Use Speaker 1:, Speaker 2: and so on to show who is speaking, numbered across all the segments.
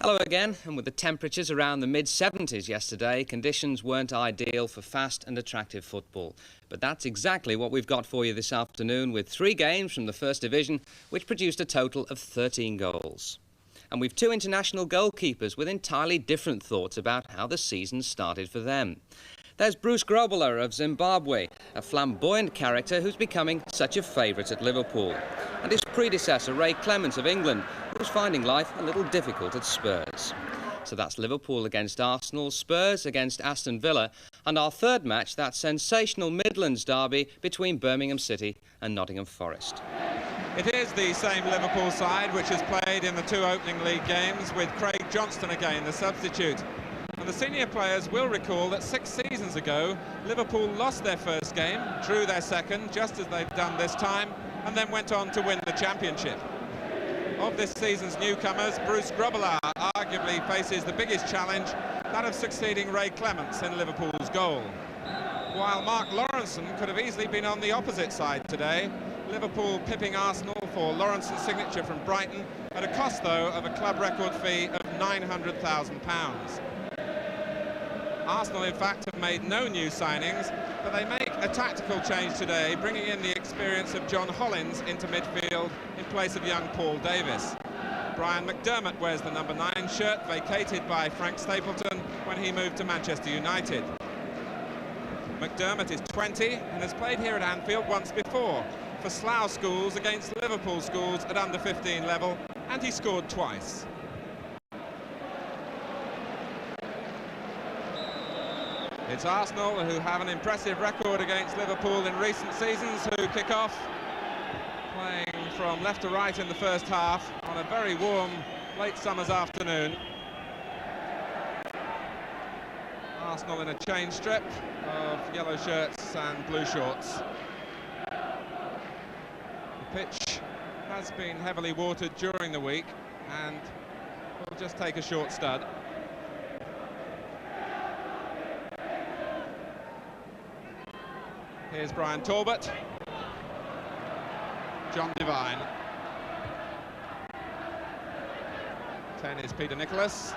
Speaker 1: Hello again, and with the temperatures around the mid-70s yesterday, conditions weren't ideal for fast and attractive football. But that's exactly what we've got for you this afternoon, with 3 games from the First Division, which produced a total of 13 goals. And we've 2 international goalkeepers with entirely different thoughts about how the season started for them. There's Bruce Grobbelaar of Zimbabwe, a flamboyant character who's becoming such a favourite at Liverpool. And his predecessor, Ray Clement of England, who's finding life a little difficult at Spurs. So that's Liverpool against Arsenal, Spurs against Aston Villa, and our third match, that sensational Midlands derby between Birmingham City and Nottingham Forest.
Speaker 2: It is the same Liverpool side which has played in the 2 opening league games, with Craig Johnston again, the substitute. And the senior players will recall that 6 seasons ago, Liverpool lost their first game, drew their second, just as they've done this time, and then went on to win the championship. Of this season's newcomers, Bruce Grobbelaar arguably faces the biggest challenge, that of succeeding Ray Clements in Liverpool's goal. While Mark Lawrenson could have easily been on the opposite side today, Liverpool pipping Arsenal for Lawrenson's signature from Brighton, at a cost, though, of a club record fee of £900,000. Arsenal, in fact, have made no new signings, but they make a tactical change today, bringing in the experience of John Hollins into midfield in place of young Paul Davis. Brian McDermott wears the number 9 shirt, vacated by Frank Stapleton when he moved to Manchester United. McDermott is 20 and has played here at Anfield once before, for Slough schools against Liverpool schools at under 15 level, and he scored twice. It's Arsenal, who have an impressive record against Liverpool in recent seasons, who kick off, playing from left to right in the first half on a very warm late summer's afternoon. Arsenal in a chain strip of yellow shirts and blue shorts. The pitch has been heavily watered during the week and will just take a short stud. Here's Brian Talbot, John Devine. 10 is Peter Nicholas.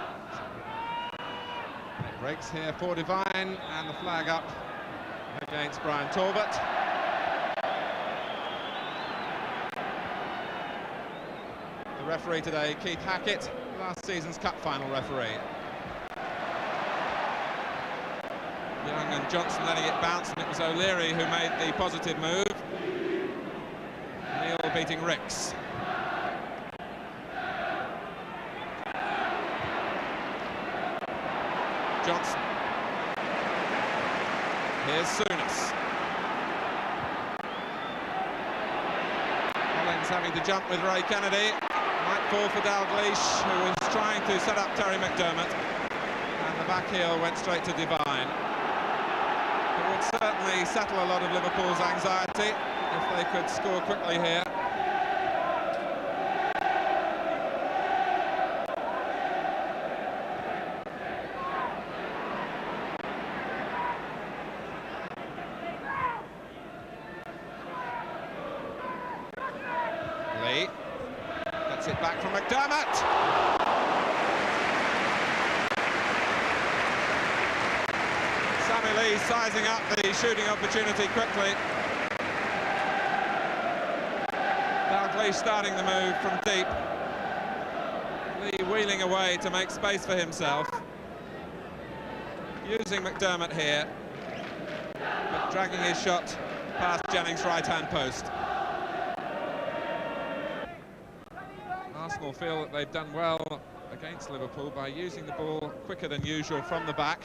Speaker 2: It breaks here for Devine, and the flag up against Brian Talbot. The referee today, Keith Hackett, last season's cup final referee. Young and Johnson letting it bounce, and it was O'Leary who made the positive move. Neil beating Ricks. Johnson. Here's Souness. Hollins having to jump with Ray Kennedy. Might fall for Dalglish, who was trying to set up Terry McDermott. And the back heel went straight to Devine. It would certainly settle a lot of Liverpool's anxiety if they could score quickly here. Lee gets it back from McDermott. Sammy Lee sizing up the shooting opportunity quickly. Dalglish starting the move from deep. Lee wheeling away to make space for himself. Using McDermott here, but dragging his shot past Jennings' right-hand post. Arsenal feel that they've done well against Liverpool by using the ball quicker than usual from the back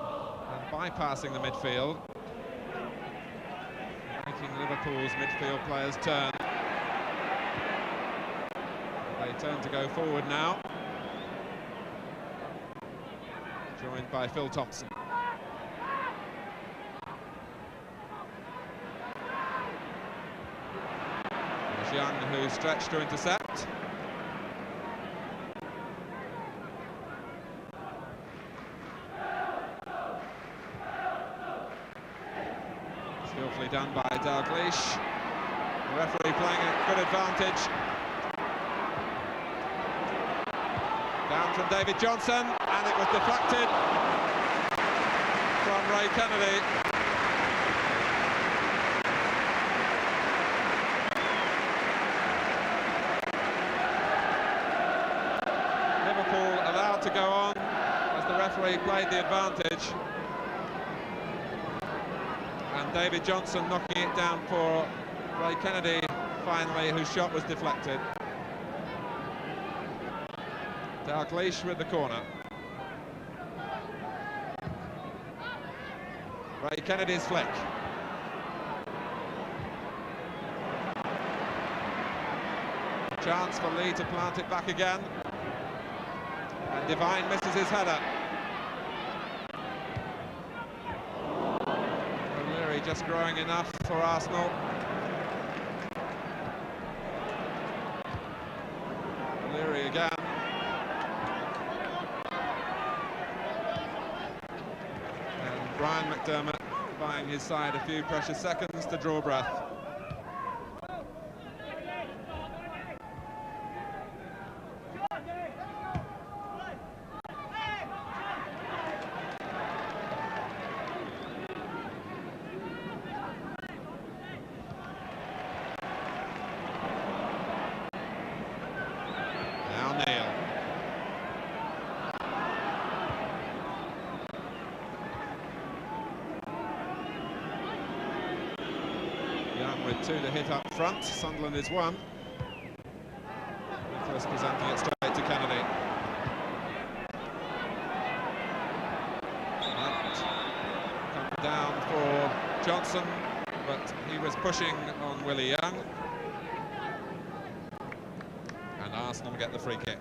Speaker 2: and bypassing the midfield, making Liverpool's midfield players turn. They turn to go forward now, joined by Phil Thompson. There's Young, who stretched to intercept. Skillfully done by Dalglish. The referee playing a good advantage. Down from David Johnson, and it was deflected from Ray Kennedy. Liverpool allowed to go on as the referee played the advantage. And David Johnson knocking it down for Ray Kennedy, finally, whose shot was deflected. Dalglish with the corner. Ray Kennedy's flick. Chance for Lee to plant it back again. And Devine misses his header. O'Leary just growing enough for Arsenal. O'Leary again. Brian McDermott buying his side a few precious seconds to draw breath. Now Neil. With two to hit up front, Sunderland is one. First presenting it straight to Kennedy. Come down for Johnson, but he was pushing on Willie Young. And Arsenal get the free kick.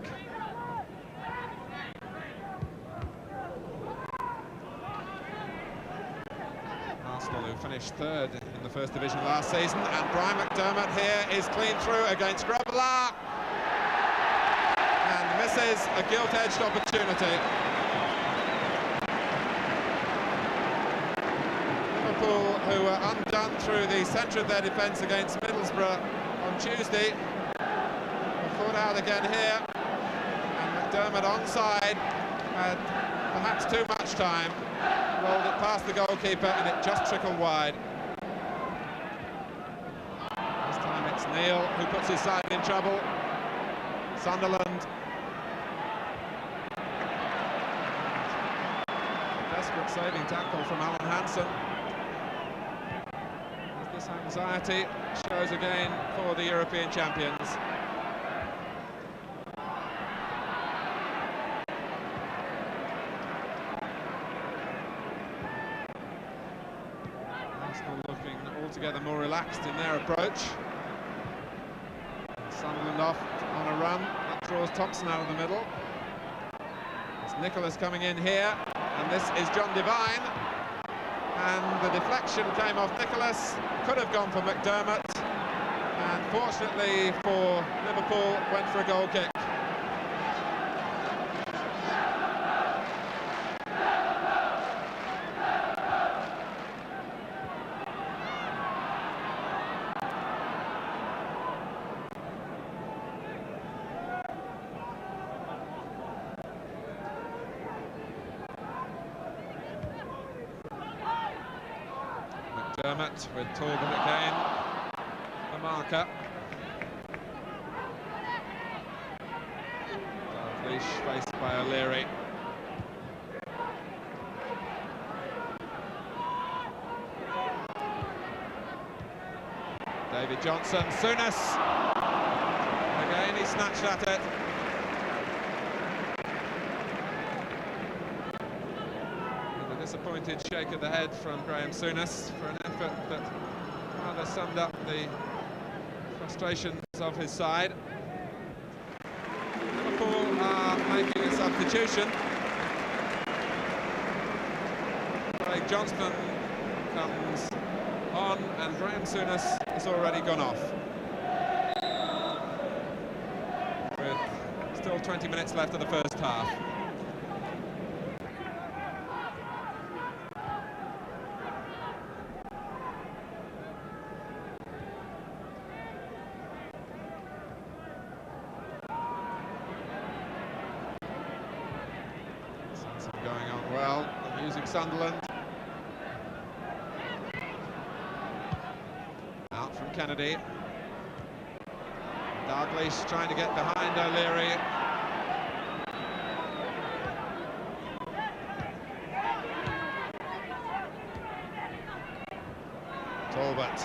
Speaker 2: Arsenal, who finished third in the First Division last season, and Brian McDermott here is clean through against Grobbelaar and misses a gilt-edged opportunity. Liverpool, who were undone through the centre of their defence against Middlesbrough on Tuesday, were caught out again here, and McDermott onside had perhaps too much time. Rolled it past the goalkeeper and it just trickled wide. This time it's Neil who puts his side in trouble. Sunderland. Desperate saving tackle from Alan Hansen. As this anxiety shows again for the European champions. Looking altogether more relaxed in their approach. Sunderland off on a run. That draws Thompson out of the middle. It's Nicholas coming in here, and this is John Devine. And the deflection came off Nicholas. Could have gone for McDermott. And fortunately for Liverpool, went for a goal kick. McDermott with Torben again, the marker. Dalglish faced by O'Leary. David Johnson, Souness. Again, he snatched at it. Disappointed shake of the head from Graham Souness for an effort that rather summed up the frustrations of his side. Liverpool are making a substitution. Craig Johnston comes on and Graham Souness has already gone off. With still 20 minutes left of the first half. well, using Sunderland. Out from Kennedy. Dalglish trying to get behind O'Leary. Talbot.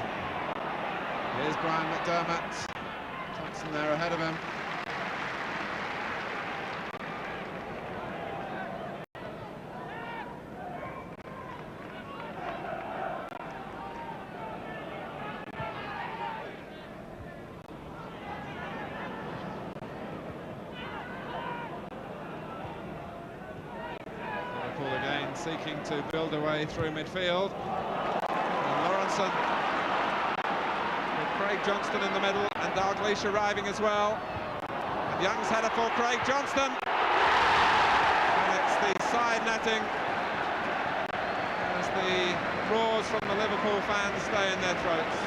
Speaker 2: Here's Brian McDermott. Johnson there ahead of him. Liverpool again seeking to build a way through midfield. And Lawrenson with Craig Johnston in the middle, and Dalglish arriving as well. And Young's header for Craig Johnston. And it's the side netting as the roars from the Liverpool fans stay in their throats.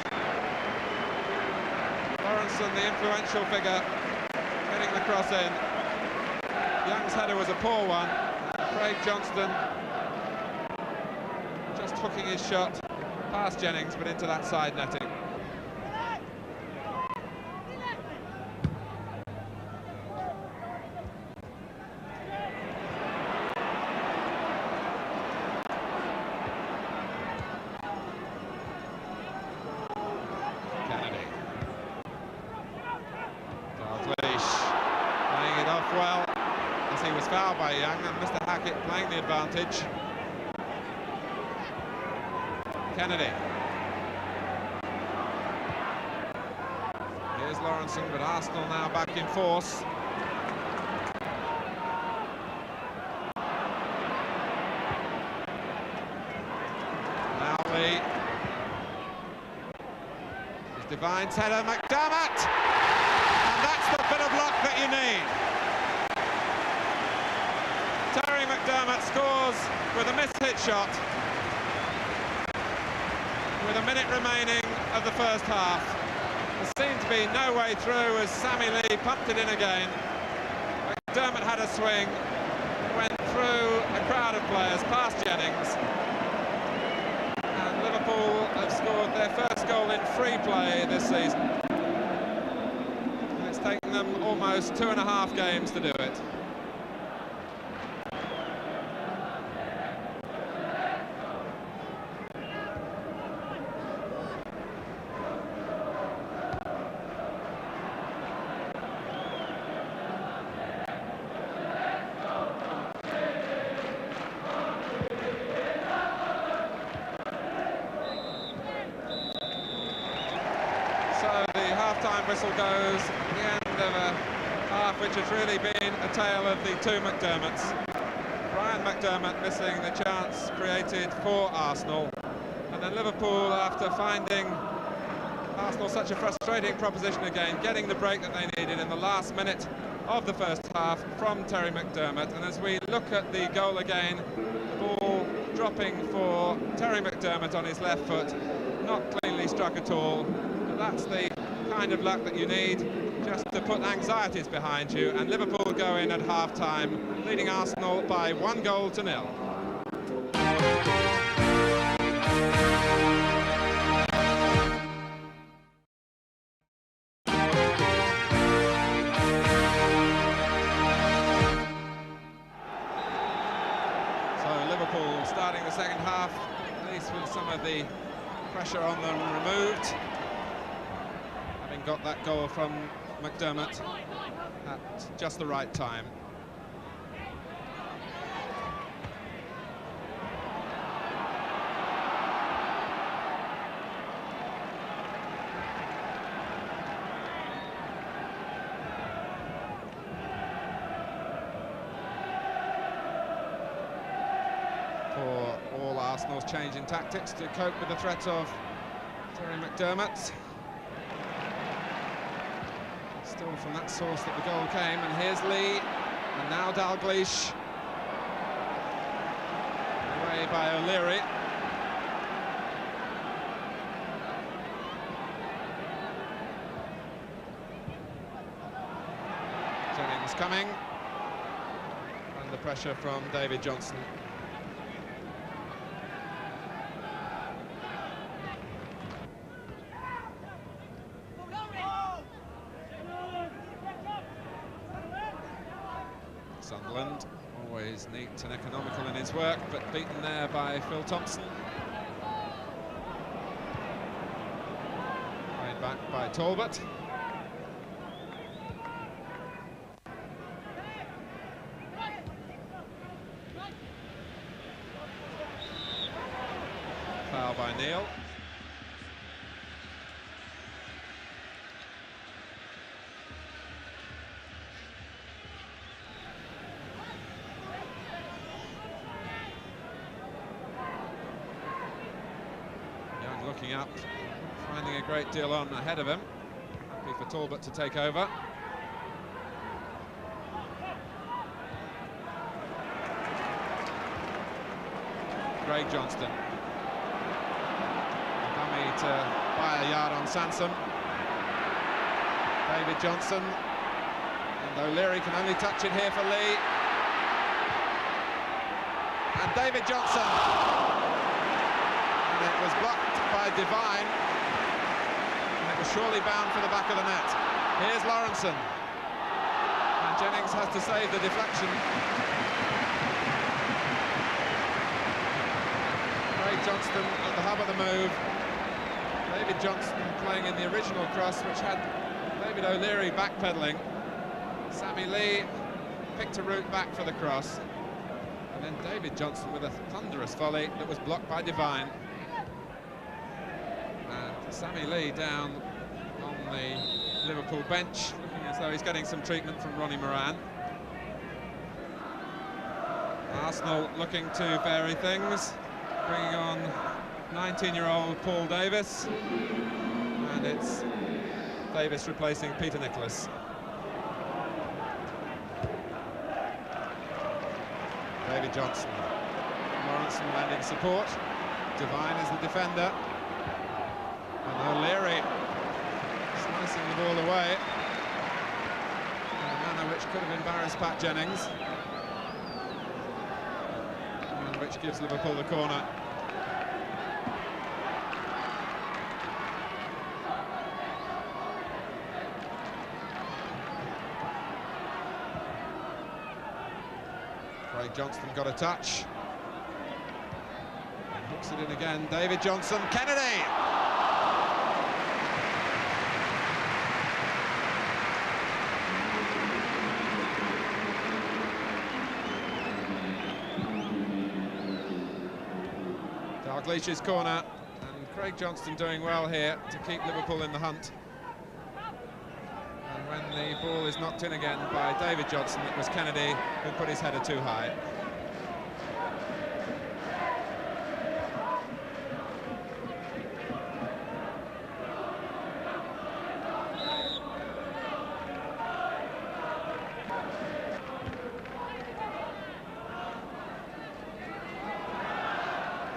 Speaker 2: Lawrenson, the influential figure, getting the cross in. Young's header was a poor one. Craig Johnston just hooking his shot past Jennings, but into that side netting. Kennedy. Dalglish playing it off well, as he was fouled by Young, and Mr. Hackett playing the advantage. Kennedy. Here's Lawrenson, but Arsenal now back in force. Now Lee. His Divine's header, McDermott! And that's the bit of luck that you need. Terry McDermott scores with a mishit shot with a minute remaining of the first half. There seemed to be no way through as Sammy Lee pumped it in again. McDermott had a swing, went through a crowd of players past Jennings, and Liverpool have scored their first goal in free play this season. And it's taken them almost 2.5 games to do it. Half-time whistle goes at the end of a half which has really been a tale of the two McDermotts. Brian McDermott missing the chance created for Arsenal, and then Liverpool, after finding Arsenal such a frustrating proposition again, getting the break that they needed in the last minute of the first half from Terry McDermott. And as we look at the goal again, the ball dropping for Terry McDermott on his left foot, not cleanly struck at all. But that's the kind of luck that you need just to put anxieties behind you, and Liverpool go in at half-time leading Arsenal by 1-0. So Liverpool starting the second half, at least with some of the pressure on them removed, having got that goal from McDermott at just the right time. For all Arsenal's change in tactics to cope with the threat of Terry McDermott. Still from that source that the goal came, and here's Lee, and now Dalglish. Away by O'Leary. Jennings coming, under pressure from David Johnson. Sunderland, always neat and economical in his work, but beaten there by Phil Thompson. Played back by Talbot. Foul by Neil. Young looking up, finding a great deal on ahead of him. Happy for Talbot to take over. Craig Johnston. To buy a yard on Sansom. David Johnson, and O'Leary can only touch it here for Lee. And David Johnson, and it was blocked by Devine, and it was surely bound for the back of the net. Here's Lawrenson, and Jennings has to save the deflection. Craig Johnston at the hub of the move. David Johnson playing in the original cross, which had David O'Leary backpedaling. Sammy Lee picked a route back for the cross. And then David Johnson with a thunderous volley that was blocked by Devine. And Sammy Lee down on the Liverpool bench, looking as though he's getting some treatment from Ronnie Moran. Arsenal looking to vary things, bringing on 19-year-old Paul Davis, and it's Davis replacing Peter Nicholas. David Johnson, Lawrenson lending support. Devine is the defender, and O'Leary slicing the ball away in a manner which could have embarrassed Pat Jennings, and which gives Liverpool the corner. Craig Johnston got a touch. And hooks it in again. David Johnson. Kennedy! Dalglish's corner. And Craig Johnston doing well here to keep Liverpool in the hunt. When the ball is knocked in again by David Johnson, it was Kennedy who put his header too high.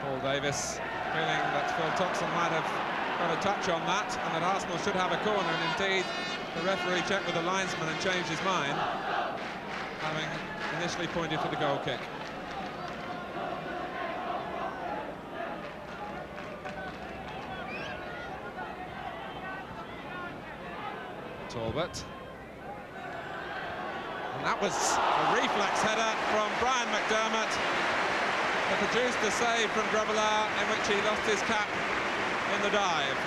Speaker 2: Paul Davis feeling that Phil Thompson might have got a touch on that, and that Arsenal should have a corner, and indeed the referee checked with the linesman and changed his mind, having initially pointed for the goal kick. Talbot. And that was a reflex header from Brian McDermott that produced a save from Grobbelaar, in which he lost his cap in the dive.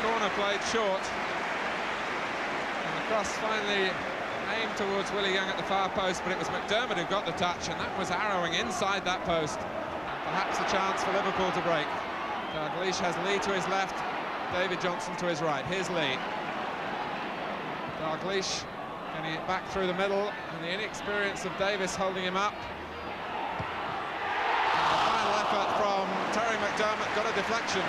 Speaker 2: Corner played short, and the cross finally aimed towards Willie Young at the far post, but it was McDermott who got the touch, and that was arrowing inside that post. Perhaps a chance for Liverpool to break. Dalglish has Lee to his left, David Johnson to his right. Here's Lee. Dalglish getting it back through the middle, and the inexperience of Davis holding him up. And the final effort from Terry McDermott got a deflection.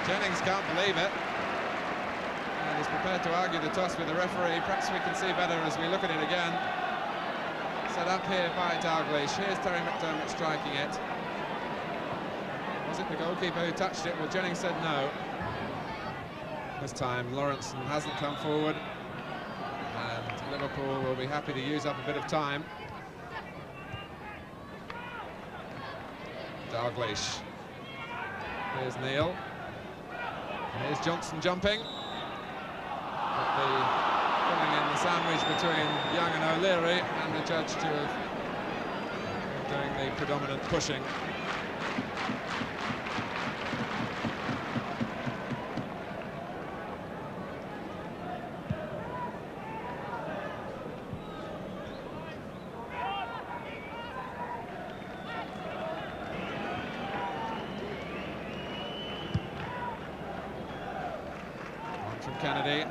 Speaker 2: Jennings can't believe it, and is prepared to argue the toss with the referee. Perhaps we can see better as we look at it again. Set up here by Dalglish. Here's Terry McDermott striking it. Was it the goalkeeper who touched it? Well, Jennings said no. This time Lawrenson hasn't come forward, and Liverpool will be happy to use up a bit of time. Dalglish. Here's Neil. Here's Johnson jumping. But filling in the sandwich between Young and O'Leary, and the judge to have doing the predominant pushing. From Kennedy.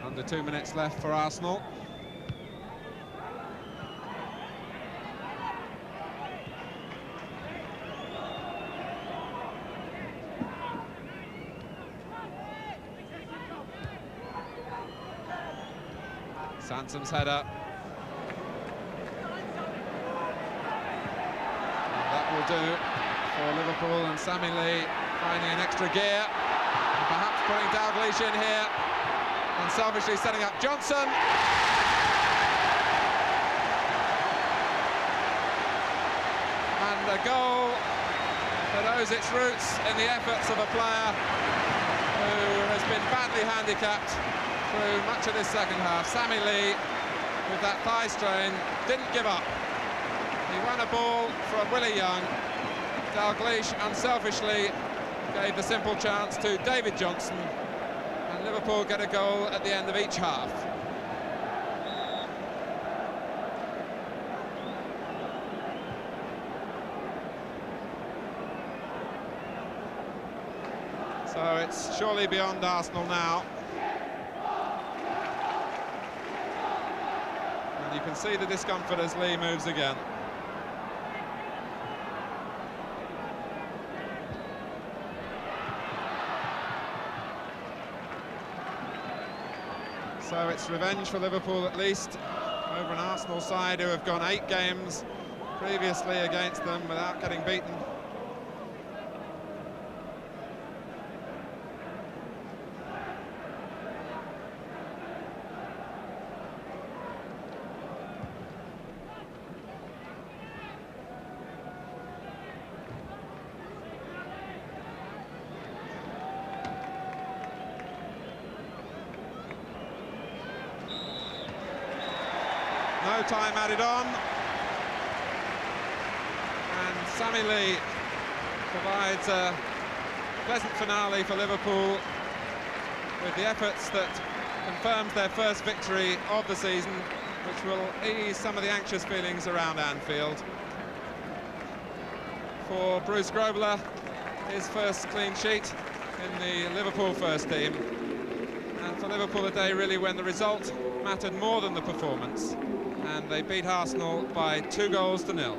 Speaker 2: Under 2 minutes left for Arsenal. Sansom's header. And that will do for Liverpool, and Sammy Lee finding an extra gear, and perhaps putting Dalglish in here, and selfishly setting up Johnson. And a goal that owes its roots in the efforts of a player who has been badly handicapped through much of this second half. Sammy Lee, with that thigh strain, didn't give up. He won a ball from Willie Young. Dalglish unselfishly gave the simple chance to David Johnson, and Liverpool get a goal at the end of each half. So it's surely beyond Arsenal now. And you can see the discomfort as Lee moves again. So it's revenge for Liverpool, at least, over an Arsenal side who have gone 8 games previously against them without getting beaten. No time added on, and Sammy Lee provides a pleasant finale for Liverpool with the efforts that confirms their first victory of the season, which will ease some of the anxious feelings around Anfield. For Bruce Grobler, his first clean sheet in the Liverpool first team, and for Liverpool a day really when the result mattered more than the performance, and they beat Arsenal by 2-0.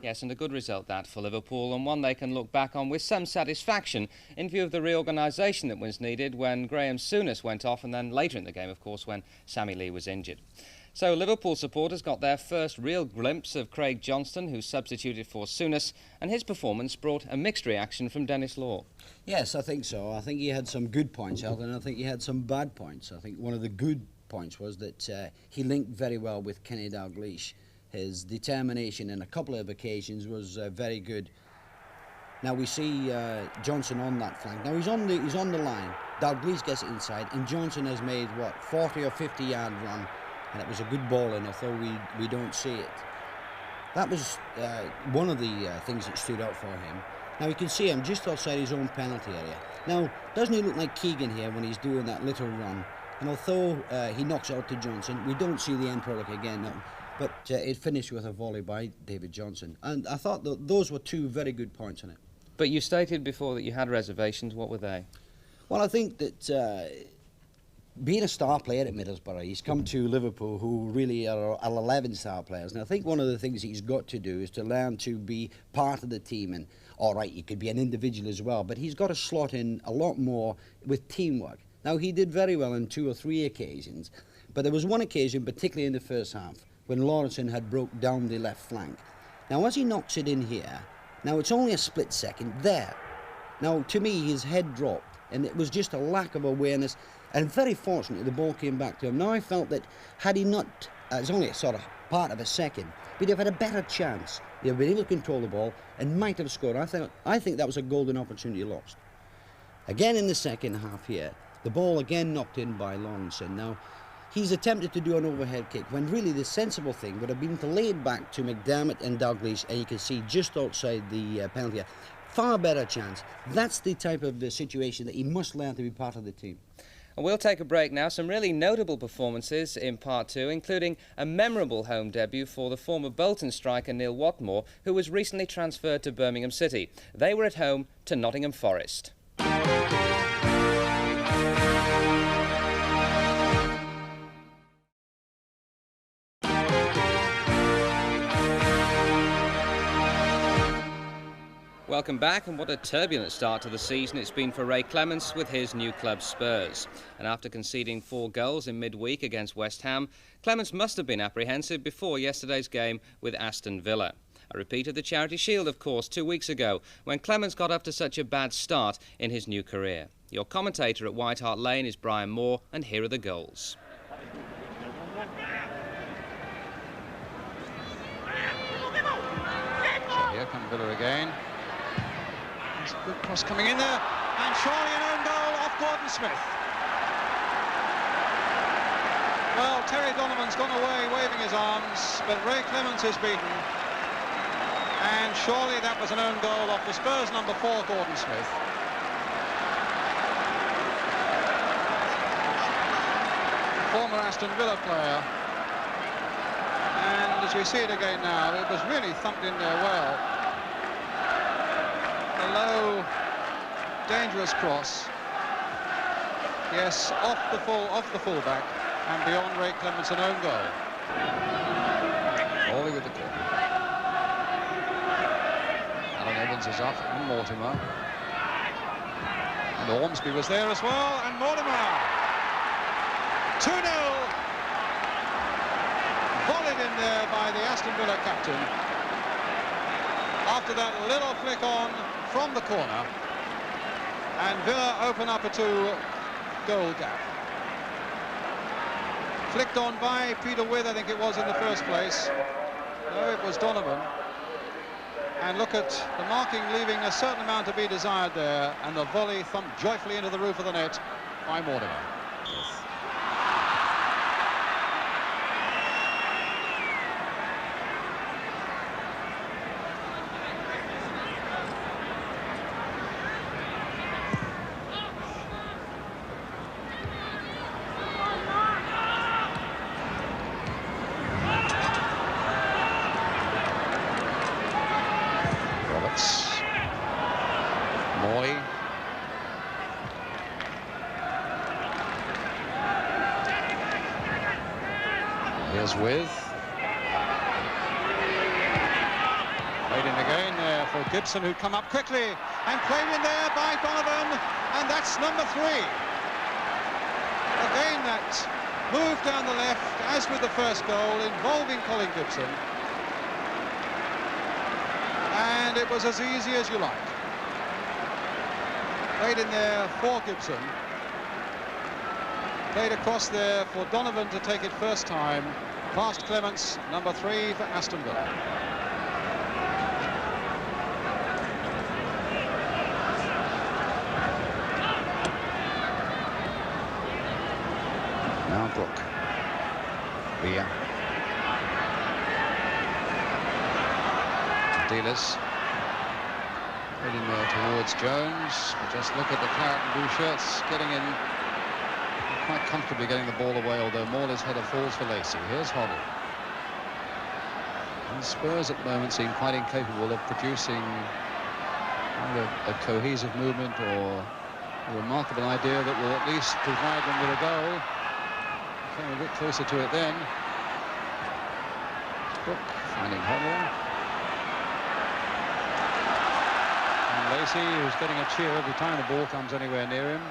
Speaker 1: Yes, and a good result that for Liverpool, and one they can look back on with some satisfaction in view of the reorganisation that was needed when Graham Souness went off, and then later in the game, of course, when Sammy Lee was injured. So Liverpool supporters got their first real glimpse of Craig Johnston, who substituted for Souness, and his performance brought a mixed reaction from Dennis Law.
Speaker 3: Yes, I think so. I think he had some good points out, and I think he had some bad points. I think one of the good points was that he linked very well with Kenny Dalglish. His determination in a couple of occasions was very good. Now we see Johnson on that flank. Now he's on the line. Dalglish gets it inside, and Johnson has made what, 40 or 50 yard run, and it was a good ball in, although we don't see it. That was one of the things that stood out for him. Now you can see him just outside his own penalty area. Now doesn't he look like Keegan here when he's doing that little run? And although he knocks out to Johnson, we don't see the end product again. No. But it finished with a volley by David Johnson. And I thought that those were two very good points in it.
Speaker 1: But you stated before that you had reservations. What were they?
Speaker 3: Well, I think that being a star player at Middlesbrough, he's come to Liverpool, who really are 11 star players. And I think one of the things he's got to do is to learn to be part of the team. And all right, he could be an individual as well, but he's got to slot in a lot more with teamwork. Now, he did very well on 2 or 3 occasions, but there was one occasion, particularly in the first half, when Lawrenson had broke down the left flank. Now, as he knocks it in here, now it's only a split second there. Now, to me, his head dropped, and it was just a lack of awareness. And very fortunately, the ball came back to him. Now, I felt that had he not, it's only a sort of part of a second, but he'd have had a better chance. He'd have been able to control the ball and might have scored. I think that was a golden opportunity lost. Again in the second half here, the ball again knocked in by Lawrenson. Now, he's attempted to do an overhead kick when really the sensible thing would have been to lay it back to McDermott and Dalglish, and you can see just outside the penalty area. Far better chance. That's the type of situation that he must learn to be part of the team.
Speaker 1: And we'll take a break now. Some really notable performances in part two, including a memorable home debut for the former Bolton striker Neil Watmore, who was recently transferred to Birmingham City. They were at home to Nottingham Forest. Welcome back, and what a turbulent start to the season it's been for Ray Clemence with his new club Spurs. And after conceding 4 goals in midweek against West Ham, Clemence must have been apprehensive before yesterday's game with Aston Villa. A repeat of the Charity Shield, of course, 2 weeks ago, when Clemence got off to such a bad start in his new career. Your commentator at White Hart Lane is Brian Moore, and here are the goals.
Speaker 4: So here comes Villa again. There's a good cross coming in there, and surely an own goal off Gordon Smith. Well, Terry Donovan's gone away waving his arms, but Ray Clemence is beaten. And surely that was an own goal off the Spurs number 4, Gordon Smith. Former Aston Villa player. And as we see it again now, it was really thumped in there well. A low, dangerous cross. Yes, off the fullback, and beyond Ray Clemence, an own goal. Hawley with the corner. Alan Evans is up, and Mortimer. And Ormsby was there as well, and Mortimer. 2-0. Volleyed in there by the Aston Villa captain. After that little flick on from the corner, and Villa open up a 2-goal gap. Flicked on by Peter With, I think it was, in the first place. No, it was Donovan. And look at the marking leaving a certain amount to be desired there, and the volley thumped joyfully into the roof of the net by Mortimer. Here's With. Played in again there for Gibson, who'd come up quickly, and played in there by Donovan, and that's number 3. Again, that move down the left, as with the first goal, involving Colin Gibson. And it was as easy as you like. Played in there for Gibson. Played across there for Donovan to take it first time. Past Clemence, number 3 for Aston Villa. Now Brook. Villa. Dealers. Put in there towards Jones. But just look at the claret and blue shirts getting in quite comfortably, getting the ball away, although Morley's header falls for Lacey. Here's Hoddle. And Spurs at the moment seem quite incapable of producing either a cohesive movement or a remarkable idea that will at least provide them with a goal. Came a bit closer to it then. Brook finding Hoddle. And Lacey, who's getting a cheer every time the ball comes anywhere near him.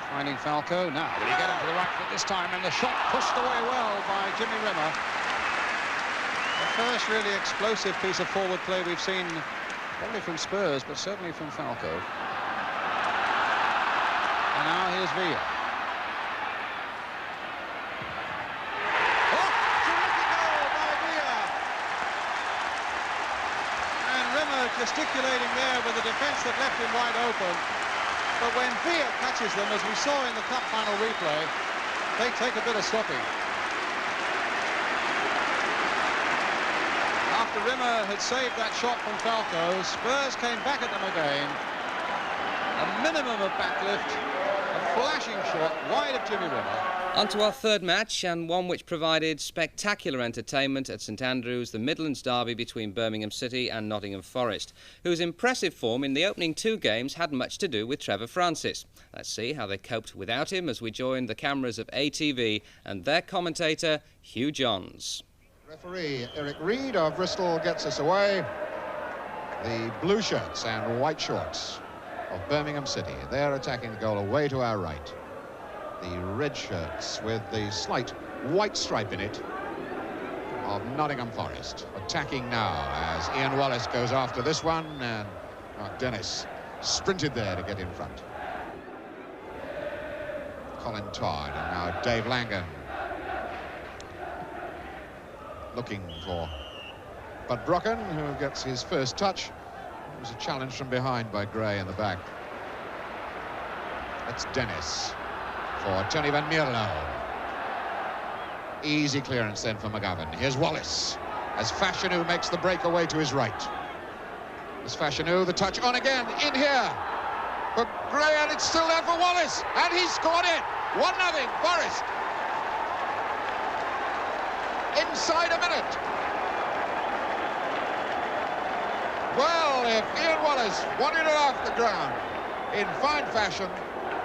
Speaker 4: Finding Falco. Now, will he get him to the right foot this time? And the shot pushed away well by Jimmy Rimmer. The first really explosive piece of forward play we've seen, probably from Spurs, but certainly from Falco. And now here's Villa. gesticulating there with a defence that left him wide open. But when Fiat catches them, as we saw in the cup final replay, they take a bit of stopping. After Rimmer had saved that shot from Falco, Spurs came back at them again. A minimum of backlift, a flashing shot wide of Jimmy Rimmer.
Speaker 1: On to our third match, and one which provided spectacular entertainment at St Andrews, the Midlands derby between Birmingham City and Nottingham Forest, whose impressive form in the opening two games had much to do with Trevor Francis. Let's see how they coped without him as we join the cameras of ATV and their commentator, Hugh Johns.
Speaker 5: Referee Eric Reid of Bristol gets us away. The blue shirts and white shorts of Birmingham City. They're attacking the goal away to our right. The red shirts with the slight white stripe in it of Nottingham Forest. Attacking now as Ian Wallace goes after this one, and Mark Dennis sprinted there to get in front. Colin Todd and now Dave Langan looking for Bud Brocken, who gets his first touch. It was a challenge from behind by Gray in the back. It's Dennis for Tony Van Mierlo. Easy clearance then for McGovern. Here's Wallace as Fashanu makes the breakaway to his right. As Fashanu, the touch on again, in here. But Gray, and it's still there for Wallace, and he scored it. 1-0, Forest. Inside a minute. Well, if Ian Wallace wanted it off the ground in fine fashion,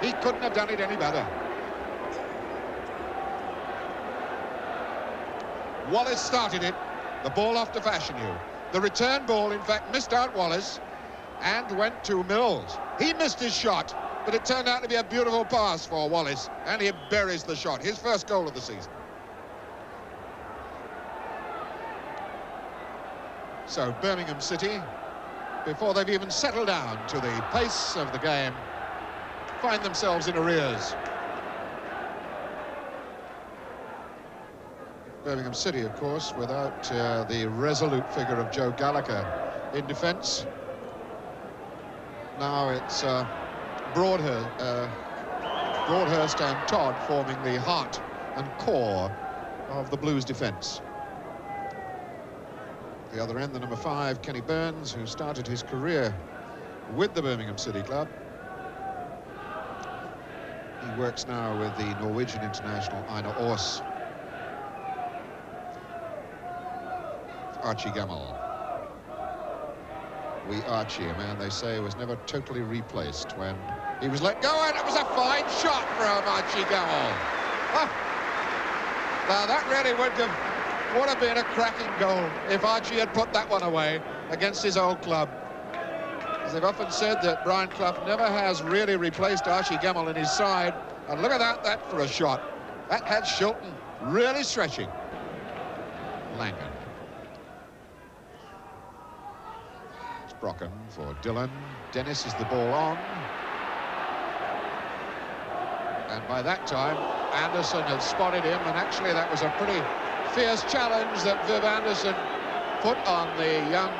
Speaker 5: he couldn't have done it any better. Wallace started it, the ball off to Fashanu. The return ball, in fact, missed out Wallace and went to Mills. He missed his shot, but it turned out to be a beautiful pass for Wallace, and he buries the shot, his first goal of the season. So Birmingham City, before they've even settled down to the pace of the game, find themselves in arrears. Birmingham City, of course, without the resolute figure of Joe Gallagher in defence. Now it's Broadhurst and Todd forming the heart and core of the Blues defence. At the other end, the number 5, Kenny Burns, who started his career with the Birmingham City club. He works now with the Norwegian international Einar Aas. Archie Gamble. Wee Archie, a man they say was never totally replaced when he was let go, and it was a fine shot from Archie Gamble. Oh. Now that really would have been a cracking goal if Archie had put that one away against his old club. As they've often said that Brian Clough never has really replaced Archie Gamble in his side, and look at that for a shot. That had Shilton really stretching. Langan. Brocken for Dillon. Dennis is the ball on. And by that time, Anderson had spotted him, and actually that was a pretty fierce challenge that Viv Anderson put on the young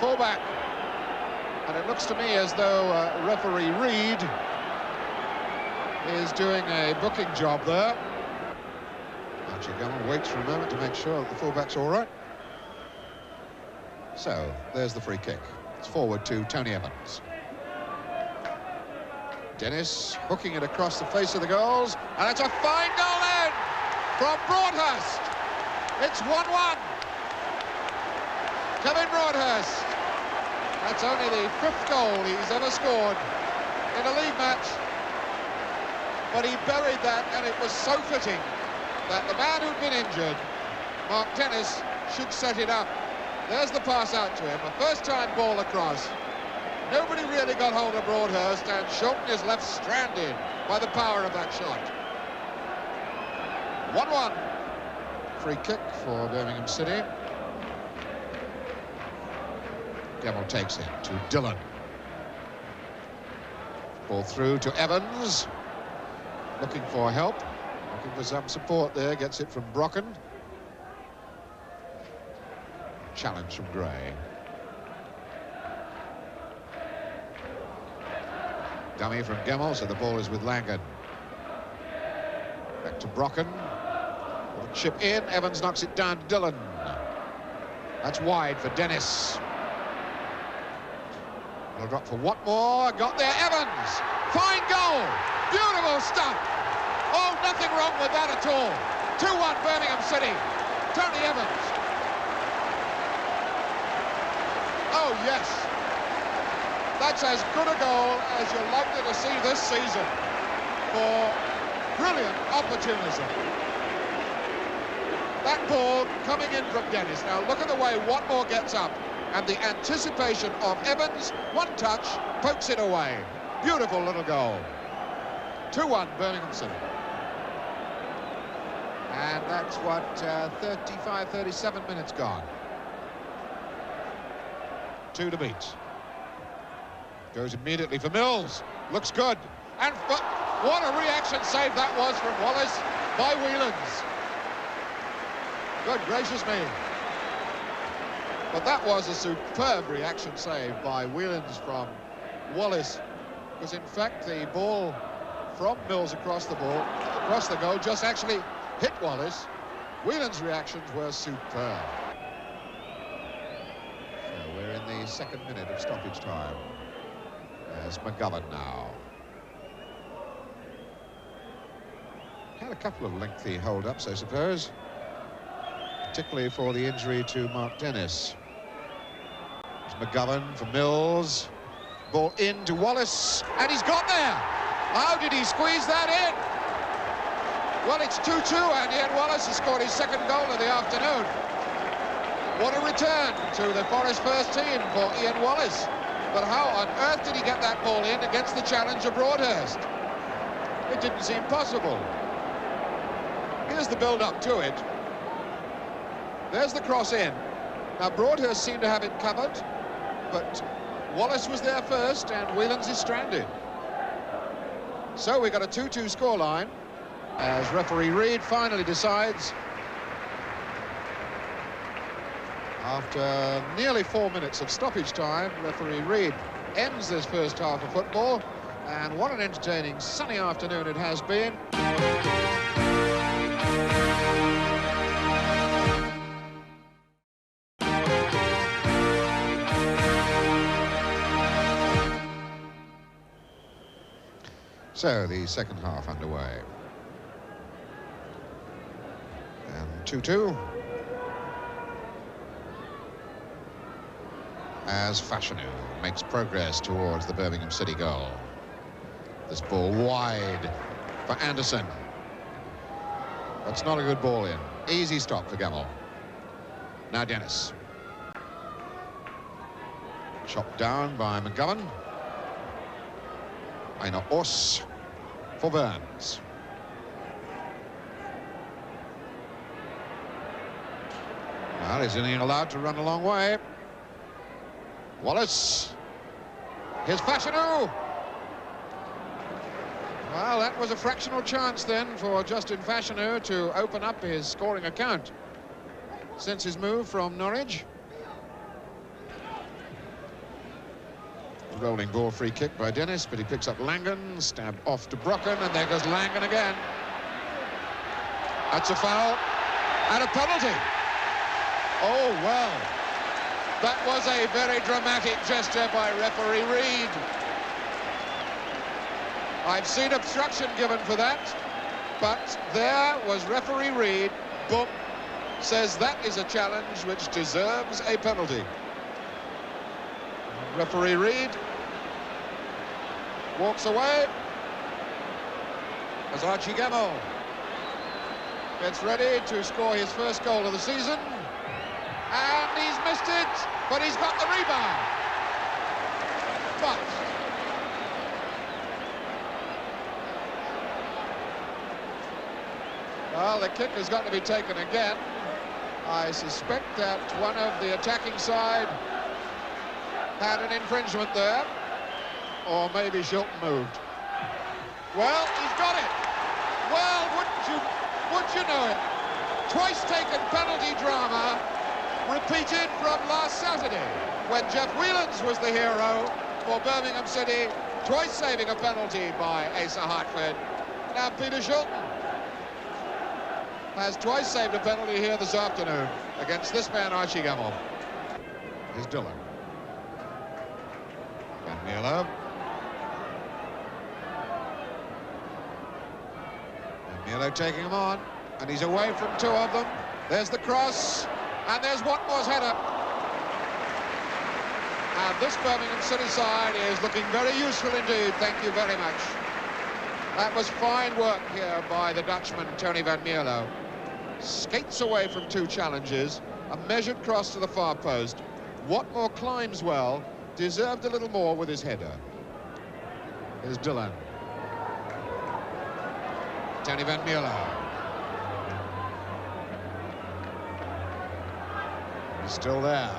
Speaker 5: fullback. And it looks to me as though referee Reid is doing a booking job there. Archie Gamble waits for a moment to make sure that the fullback's all right. So, there's the free kick. It's forward to Tony Evans. Dennis hooking it across the face of the goals, and it's a fine goal in from Broadhurst. It's 1-1. Kevin Broadhurst. That's only the 5th goal he's ever scored in a league match. But he buried that, and it was so fitting that the man who'd been injured, Mark Dennis, should set it up. There's the pass out to him, a first-time ball across. Nobody really got hold of Broadhurst, and Shilton is left stranded by the power of that shot. 1-1. Free kick for Birmingham City. Gamble takes it to Dillon. Ball through to Evans. Looking for help. Looking for some support there. Gets it from Brocken. Challenge from Gray. Dummy from Gemmell, so the ball is with Langan. Back to Brocken. Chip in, Evans knocks it down to Dillon. That's wide for Dennis. It'll drop for Watmore, got there, Evans! Fine goal! Beautiful stuff! Oh, nothing wrong with that at all. 2-1 Birmingham City. Tony Evans. Oh, yes. That's as good a goal as you're likely to see this season for brilliant opportunism. That ball coming in from Dennis. Now look at the way Watmore gets up and the anticipation of Evans. One touch, pokes it away. Beautiful little goal. 2-1 Birmingham City. And that's what, 35, 37 minutes gone. 2 to beat. Goes immediately for Mills. Looks good. And what a reaction save that was from Wallace by Whelans. Good gracious me. But that was a superb reaction save by Whelans from Wallace. Because in fact the ball from Mills across the goal just actually hit Wallace. Whelan's reactions were superb. So we're in the second minute of stoppage time. There's McGovern now. Had a couple of lengthy hold-ups, I suppose. Particularly for the injury to Mark Dennis. It's McGovern for Mills. Ball in to Wallace, and he's got there. How did he squeeze that in? Well, it's 2-2, and Ian Wallace has scored his second goal of the afternoon. What a return to the Forest first team for Ian Wallace. But how on earth did he get that ball in against the challenge of Broadhurst? It didn't seem possible. Here's the build-up to it. There's the cross in. Now, Broadhurst seemed to have it covered, but Wallace was there first, and Whelans is stranded. So we got a 2-2 scoreline as referee Reid finally decides, after nearly 4 minutes of stoppage time, referee Reid ends this first half of football. And what an entertaining sunny afternoon it has been. So the second half underway. And 2-2. As Fashanu makes progress towards the Birmingham City goal. This ball wide for Anderson. That's not a good ball in. Easy stop for Gemmell. Now Dennis. Chopped down by McGovern. Einar Oss for Burns. Well, he's only allowed to run a long way. Wallace. Here's Fashanu. Well, that was a fractional chance then for Justin Fashanu to open up his scoring account since his move from Norwich. Rolling ball, free kick by Dennis, but he picks up Langan, stabbed off to Brocken, and there goes Langan again. That's a foul and a penalty. Oh, well. That was a very dramatic gesture by referee Reid. I've seen obstruction given for that, but there was referee Reid, boom, says that is a challenge which deserves a penalty. Referee Reid walks away as Archie Gemmell gets ready to score his first goal of the season. And he's missed it, but he's got the rebound. But well, the kick has got to be taken again. I suspect that one of the attacking side had an infringement there, or maybe Shilton moved. Well, he's got it. Well, wouldn't you know it? Twice taken penalty drama, repeated from last Saturday, when Jeff Whelans was the hero for Birmingham City twice saving a penalty by Asa Hartford. Now Peter Shilton has twice saved a penalty here this afternoon against this man, Archie Gemmill. Here's Dillon. Van Mierlo. Van Mierlo taking him on, and he's away from two of them. There's the cross, and there's Watmore's header. And this Birmingham City side is looking very useful indeed, thank you very much. That was fine work here by the Dutchman, Tony Van Mierlo. Skates away from two challenges, a measured cross to the far post. Watmore climbs well, deserved a little more with his header. Here's Dillon. Tony Van Mierlo. He's still there.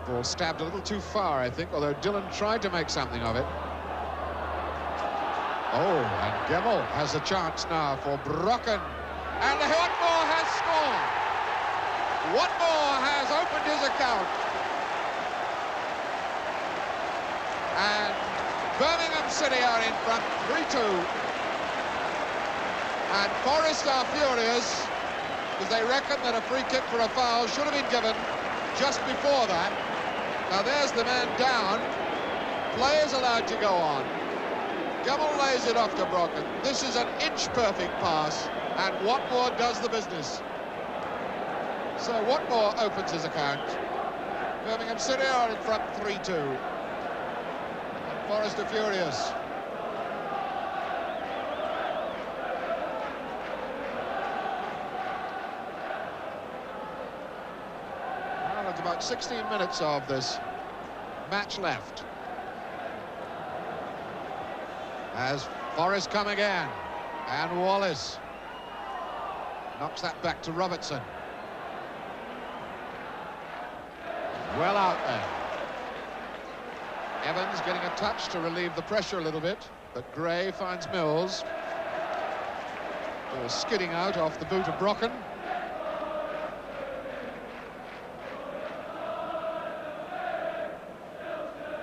Speaker 5: Ball stabbed a little too far, I think, although Dillon tried to make something of it. Oh, and Gemmill has a chance now for Brocken. And Watmore has scored. Watmore has opened his account. And Birmingham City are in front, 3-2. And Forest are furious because they reckon that a free kick for a foul should have been given just before that. Now there's the man down. Play is allowed to go on. Gemmill lays it off to Brocken. This is an inch-perfect pass, and Watmore does the business. So Watmore opens his account. Birmingham City are in front 3-2. And Forest are furious. Well, there's about 16 minutes of this match left. As Forrest come again, and Wallace knocks that back to Robertson. Well out there. Evans getting a touch to relieve the pressure a little bit, but Gray finds Mills. They're skidding out off the boot of Brocken.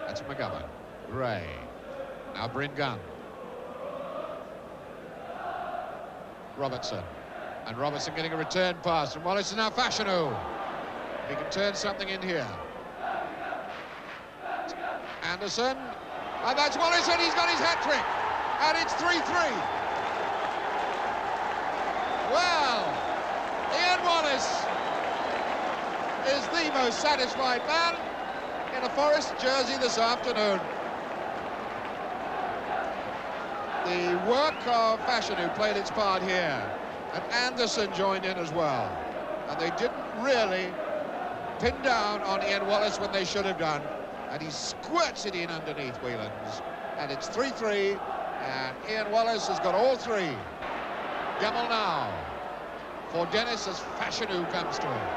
Speaker 5: That's McGovern. Gray. Now Bryn Gunn. Robertson, and Robertson getting a return pass from Wallace, and now Fashanu. He can turn something in here. Anderson, and that's Wallace, and he's got his hat-trick, and it's 3-3. Well, Ian Wallace is the most satisfied man in a Forest jersey this afternoon. The work of Fashanu played its part here, and Anderson joined in as well. And they didn't really pin down on Ian Wallace when they should have done, and he squirts it in underneath Whelans. And it's 3-3, and Ian Wallace has got all three. Gemmill now for Dennis as Fashanu comes to him.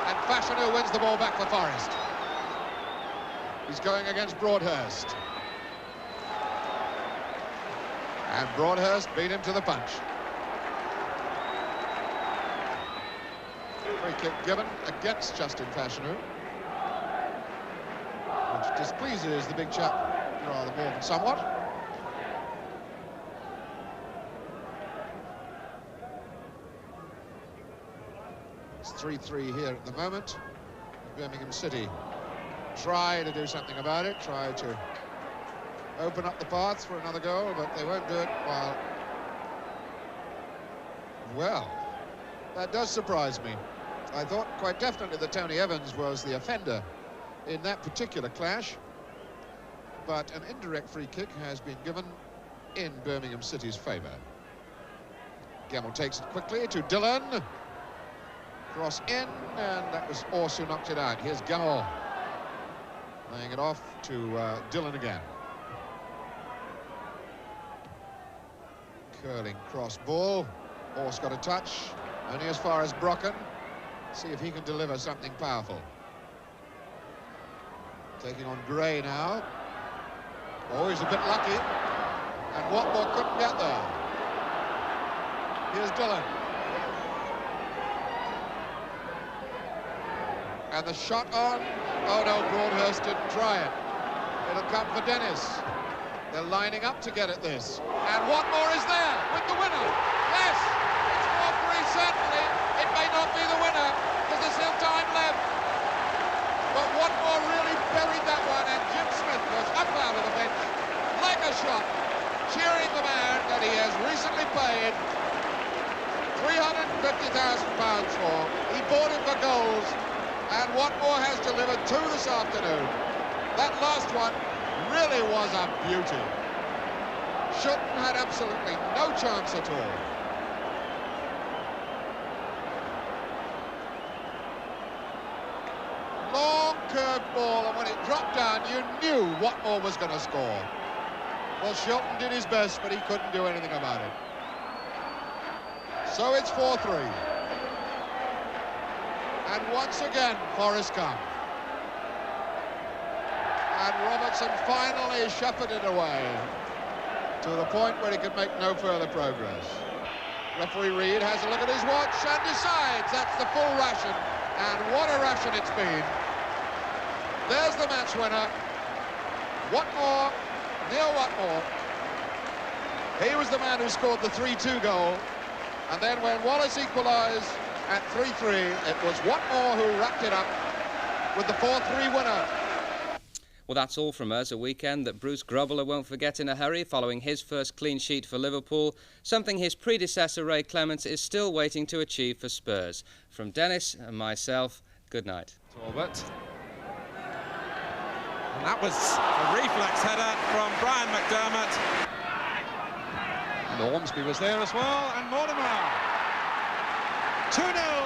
Speaker 5: And Fashanu wins the ball back for Forest. He's going against Broadhurst. And Broadhurst beat him to the punch. Free kick given against Justin Fashanu, which displeases the big chap rather more than somewhat. It's 3-3 here at the moment. Birmingham City try to do something about it, try to open up the path for another goal, but they won't do it while... Well, that does surprise me. I thought quite definitely that Tony Evans was the offender in that particular clash, but an indirect free kick has been given in Birmingham City's favour. Gemmill takes it quickly to Dillon. Cross in, and that was Orsu knocked it out. Here's Gemmill laying it off to Dillon again. Curling cross ball. Horse got a touch, only as far as Brocken. See if he can deliver something powerful. Taking on Gray now. Oh, he's a bit lucky. And Watmore couldn't get there. Here's Dillon. And the shot on. Oh no, Broadhurst didn't try it. It'll come for Dennis. They're lining up to get at this. And Watmore is there with the winner. Yes, it's 4-3 certainly. It may not be the winner because there's still time left. But Watmore really buried that one, and Jim Smith was up out of the bench like a shot, cheering the man that he has recently paid £350,000 for. He bought him for goals, and Watmore has delivered two this afternoon. That last one really was a beauty. Shilton had absolutely no chance at all. Long curved ball, and when it dropped down, you knew Watmore was going to score. Well, Shilton did his best, but he couldn't do anything about it. So it's 4-3. And once again, Forrest Gump. And Robertson finally shepherded away to the point where he could make no further progress. Referee Reid has a look at his watch and decides that's the full ration. And what a ration it's been. There's the match winner. Watmore, Neil Watmore. He was the man who scored the 3-2 goal. And then when Wallace equalised at 3-3, it was Watmore who wrapped it up with the 4-3 winner.
Speaker 1: Well, that's all from us. A weekend that Bruce Grobbelaar won't forget in a hurry following his first clean sheet for Liverpool, something his predecessor Ray Clements is still waiting to achieve for Spurs. From Dennis and myself, good night.
Speaker 2: Talbot. And that was a reflex header from Brian McDermott. And Ormsby was there as well, and Mortimer. 2-0.